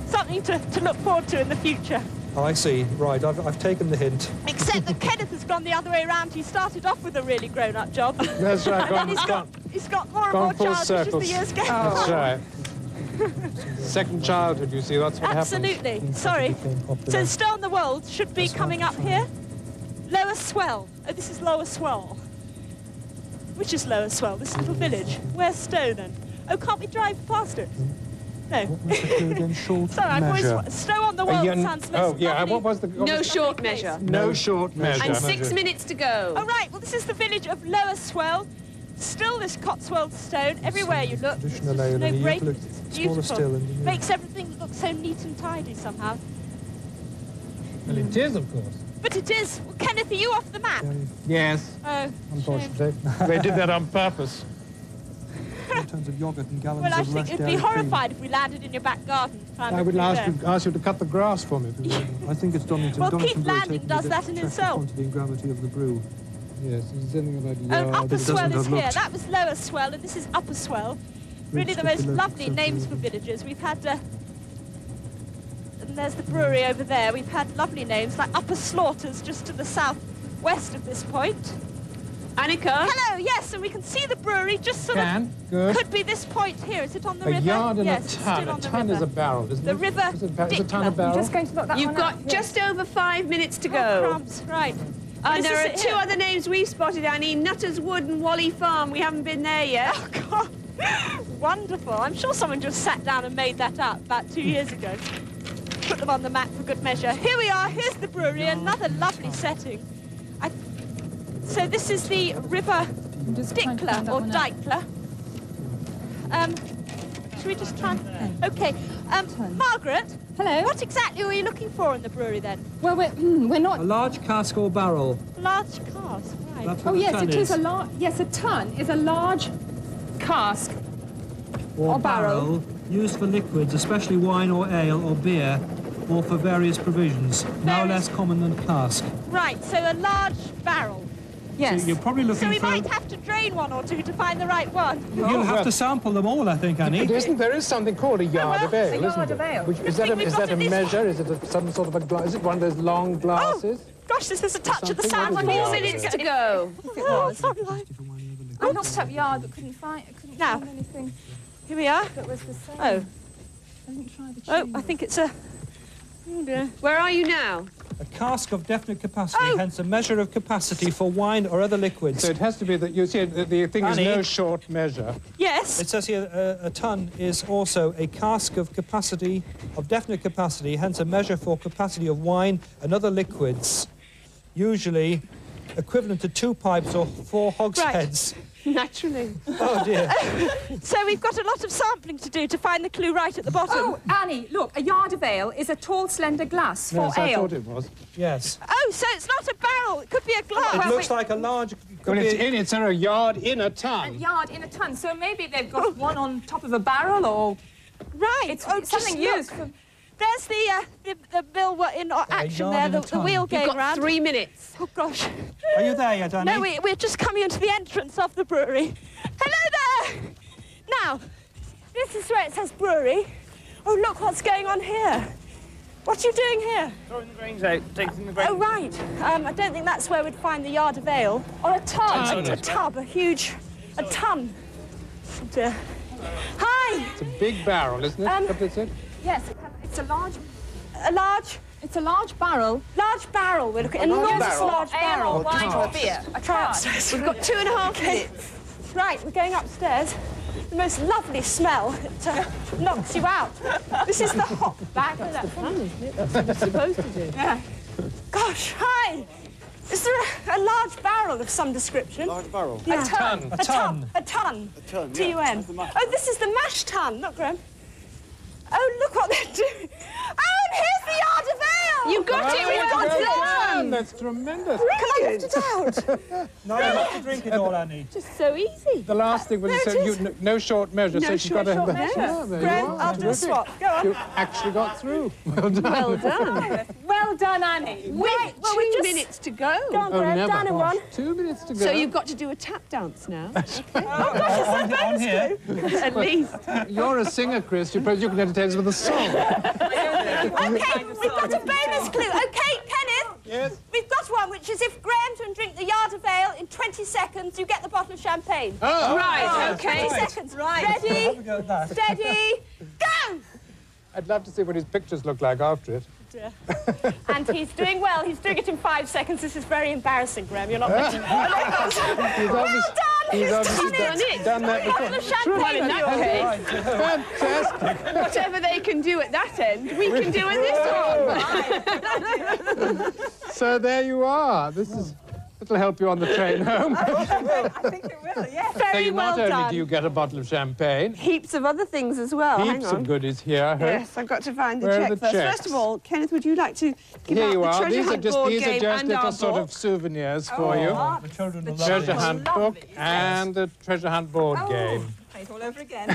Something to look forward to in the future.
Oh, I see. Right, I've taken the hint.
Except that Kenneth has gone the other way around. He started off with a really grown-up job.
That's right,
And then he's got more and
gone
more
full
childish as the
circles.
years go
That's
on.
right. Second childhood, you see, that's what happens.
Absolutely. Sorry. So Star in the World should be coming up here. Lower Swell. Oh, this is Lower Swell. Which is Lower Swell? This little village. Where's Stonen? Oh, can't we drive past it? No. Sorry, I've always... Stow on the World sounds less lovely.
What was the...
No short measure.
No short measure.
And 6 minutes to go.
Oh, right. Well, this is the village of Lower Swell. Still this Cotswolds stone. Everywhere you look, there's
Traditional
just
ale,
no
and you
break.
look
It's
smaller
beautiful.
still, and-
Makes everything look so neat and tidy somehow.
Well, it is, of course.
But it is. Well, Kenneth, are you off the map?
Yes,
Oh,
unfortunately. They did that on purpose.
In terms of yogurt and gallons
well, I
of
think
rushed
you'd be
dairy cream.
horrified if we landed in your back garden.
I would ask you to cut the grass for me.
I think it's Donington.
Well,
Donington
Keith
Brew
Landing
taking
does
a
that in
check the
himself.
quantity and gravity of the brew.
Yes, there's something about
Oh,
yard.
Upper
it
Swell
doesn't
is
have
here.
looked.
That was Lower Swell, and this is Upper Swell. Really the
Registered
most
below
lovely
the
names for villages. We've had... and there's the brewery over there. We've had lovely names like Upper Slaughters just to the southwest of this point.
Annika.
Hello, yes, and we can see the brewery just sort of...
Good.
Could be this point here. Is it on the
A
river?
yard and
yes,
a
it's
ton.
still
A
on the
ton
river.
is a barrel, isn't
The
it?
river
Is a ton a
Dickler.
barrel?
Just going to look that
You've
one
got
up.
just over 5 minutes to
Oh,
go.
crumbs, right.
And
This
there
is
are
it
two
here.
other names we've spotted, Annie. Nutters Wood and Wally Farm. We haven't been there yet.
Oh, God. Wonderful. I'm sure someone just sat down and made that up about 2 years ago. put them on the map for good measure. Here we are. Here's the brewery. Another lovely setting. So this is the River Dickler or Dykler. Should we just try and... OK. Margaret?
Hello?
What exactly were you looking for in the brewery, then?
Well, we're not...
A large cask or barrel.
Large cask, right.
That's what
Oh,
a
yes,
ton
it is a large... Yes, a ton is a large cask
or
barrel
used for liquids, especially wine or ale or beer, or for various provisions. Now less common than cask.
Right, so a large barrel.
Yes.
So you're probably looking
So we
for...
might have to drain one or two to find the right one.
You'll have to sample them all, I think, Annie.
There is something called a yard of ale,
A yard of ale.
Is that a measure? Is it some sort of a glass? Is it one of those long glasses?
Gosh, this is a touch of the
Something?
sound.
What is
4
it?
minutes to go.
Oh, sorry.
I looked up yard, but couldn't find
Now.
anything
Here we are.
that was the same.
Oh.
I didn't try the
Oh,
tune.
I think it's a... Oh, dear.
Where are you now?
A cask of definite capacity,
Oh.
hence a measure of capacity for wine or other liquids.
So it has to be that, you see, the thing is
Annie?
no short measure.
Yes.
It says here a ton is also a cask of capacity, of definite capacity, hence a measure for capacity of wine and other liquids, usually equivalent to 2 pipes or 4 hogsheads.
Naturally.
Oh, dear.
So we've got a lot of sampling to do to find the clue right at the bottom.
Oh, Annie, look, a yard of ale is a tall, slender glass for
Yes, I
ale.
thought it was.
Yes.
Oh, so it's not a barrel. It could be a glass.
It looks like a large...
Well, it's in a yard in a
A
ton.
yard in a ton, so maybe they've got one on top of a barrel or...
Right.
It's
just
something
look.
used for...
There's the bill in action
yard
there,
in a
the
ton.
wheel
You've
going
got
round.
3 minutes.
Oh, gosh.
Are you there yet, Annie?
No, we're just coming into the entrance of the brewery. Hello there! Now, this is where it says brewery. Oh, look what's going on here. What are you doing here?
Throwing the grains out, taking the grains.
Oh, right. I don't think that's where we'd find the yard of ale. Or a tub. A tub, a huge... a ton. Oh, dear. Hi!
It's a big barrel, isn't it? What is it?
Yes, it's a large...
A large...
It's a large barrel.
Large barrel. We're looking at an enormous large
Ale
barrel.
or wine or beer. A
Try
cart.
upstairs.
We've got 2.5 minutes.
Right, we're going upstairs. The most lovely smell. It knocks you out. This is the hop back. Look at that.
Fun, isn't it? That's what you're supposed to do.
Yeah. Gosh, hi. Is there a large barrel of some description?
Large barrel.
Yeah.
A ton.
A ton.
A ton, yeah.
T-U-N.
That's the mash
Oh, this is the mash tun. Look, Graham. Oh, look what they're doing. Oh, and here's the yard of ale.
You got it. We've got
Well,
it.
that's tremendous.
Can I lift it out?
No, you have to drink it all, Annie.
Just so easy.
The last thing was you
There it
said no short measure,
No
so you've got to...
short measure.
Yeah, there
Graham,
you are.
I'll do a
Terrific.
swap. Go on.
You actually got through. Well done.
Well done.
Well done, Annie.
With
well, we're
2
just-
minutes to go.
Go on,
Oh,
Graham.
never.
Down in one.
2 minutes to go.
So you've got to do a tap dance now.
On here.
At least.
You're a singer, Chris. You can entertain us with a song.
OK, we've got a bonus clue. OK, Kenneth.
Yes?
We've got one, which is if Graham can drink the yard of ale in 20 seconds, you get the bottle of champagne.
Oh,
Right, OK.
20 seconds.
Right.
Have a
Ready,
go at that.
steady, go!
I'd love to see what his pictures look like after it.
And he's doing well. He's doing it in 5 seconds. This is very embarrassing, Graham. You're not meant to...
He's obviously done that
Bottle
before.
of champagne.
in that case,
Fantastic.
whatever they can do at that end, we can do at this one.
So there you are. It'll help you on the train home.
I think it will, yes.
So
Very well
not only
done.
do you get a bottle of champagne,
Heaps of other things as well.
heaps of goodies here. I hope.
Yes, I've got to find the
Where are
check
the
first.
checks?
First of all, Kenneth, would you like to give
Here
out
you
the
are.
treasure
These are
hunt
just
board
these are
game
just
and our
little sort
book?
of souvenirs for you.
The children will love
Treasure
it.
hunt book and the treasure hunt board game.
Play it all over again.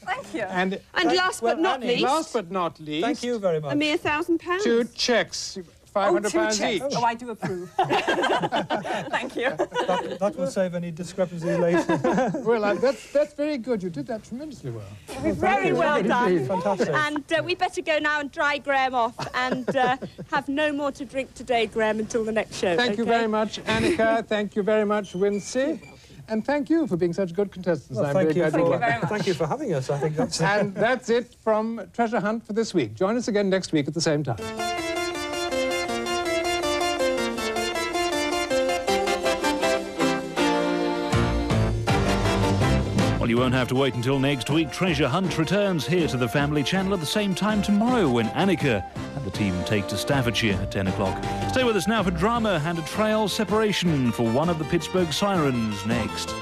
Thank you.
And
And last but not
Annie,
least,
last but not least,
Thank you very much.
a mere £1,000.
2 checks, £500 each.
Oh, I do approve. Thank you.
That will save any discrepancies later.
Well, that's very good. You did that tremendously well.
Very well done.
Fantastic.
And we better go now and dry Graham off and have no more to drink today, Graham, until the next show.
Thank you
okay?
very much, Anneka. Thank you very much, Wincy. And thank you for being such good contestants.
Well,
I'm
thank
very
you
glad you were.
very much.
Thank you for having us. I think that's...
And that's it from Treasure Hunt for this week. Join us again next week at the same time.
Well, you won't have to wait until next week. Treasure Hunt returns here to the Family Channel at the same time tomorrow when Anneka and the team take to Staffordshire at 10 o'clock. Stay with us now for drama and a trail separation for one of the Pittsburgh Sirens next.